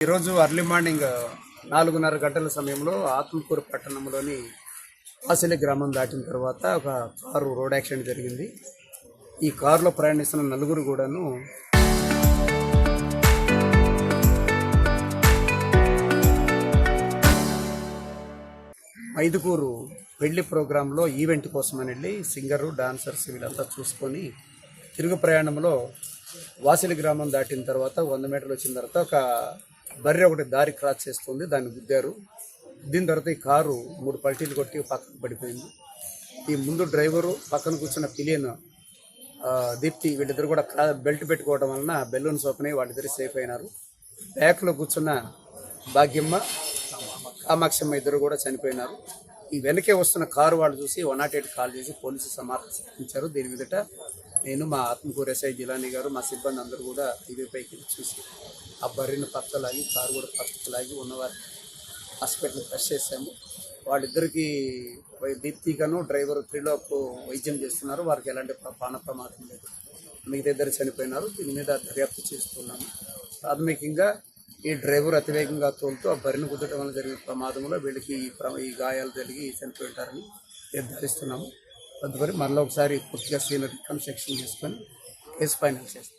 ఈరోజు early morning 4:30 గంటల సమయంలో ఆత్మకూరు పట్టణంలోని వాసిలి గ్రామం దాటిన తర్వాత ఒక కారు రోడ్ యాక్సిడెంట్ జరిగింది. ఈ కారులో ప్రయాణిస్తున్న నలుగురు కూడాను మైదుకూరు పెళ్లి ప్రోగ్రాంలో ఈవెంట్ కోసమని వెళ్ళి సింగరు డాన్సర్స్ వీళ్ళంతా చూసుకొని తిరుగు ప్రయాణంలో వాసిలి గ్రామం దాటిన తర్వాత 100 మీటర్లు వచ్చిన తర్వాత ఒక బర్రె ఒకటి దారి క్రాస్ చేస్తుంది, దాన్ని గుద్దారు. దీని తర్వాత ఈ కారు 3 పల్టీలు కొట్టి పక్కకు పడిపోయింది. ఈ ముందు డ్రైవరు, పక్కన కూర్చున్న పిలియన్ దీప్తి వీళ్ళిద్దరు కూడా బెల్ట్ పెట్టుకోవడం వలన బెలూన్స్ ఓపెన్ అయ్యి వాళ్ళిద్దరు సేఫ్ అయినారు. బ్యాక్లో కూర్చున్న భాగ్యమ్మ, కామాక్షమ్మ ఇద్దరు కూడా చనిపోయినారు. ఈ వెనకే వస్తున్న కారు వాళ్ళు చూసి 108 కాల్ చేసి పోలీసు సమాచారించారు. దీని మీదట నేను, మా ఆత్మకూరు ఎస్ఐ జిలానీ గారు, మా సిబ్బంది అందరూ కూడా టీవీ పైకి చూసి ఆ బర్రెను పక్కలాగి, కారు కూడా పక్కలాగి ఉన్నవారు హాస్పిటల్ టెస్ట్ చేశాము. వాళ్ళిద్దరికీ దీప్తికను డ్రైవర్ త్రిలోక్ వైద్యం చేస్తున్నారు. వారికి ఎలాంటి ప్రాణ ప్రమాదం లేదు. మిగతా ఇద్దరు చనిపోయినారు. దీని మీద దర్యాప్తు చేస్తున్నాము. ప్రాథమికంగా ఈ డ్రైవర్ అతివేగంగా తోలుతూ ఆ బర్రెను కుదటం వల్ల జరిగిన ప్రమాదంలో వీళ్ళకి ఈ గాయాలు జరిగి చనిపోయింటారని నిర్ధారిస్తున్నాము. తదుపరి మరలా ఒకసారి పూర్తిగా సీన్ రికన్స్ట్రక్షన్ చేసుకొని కేసు ఫైనల్ చేస్తాం.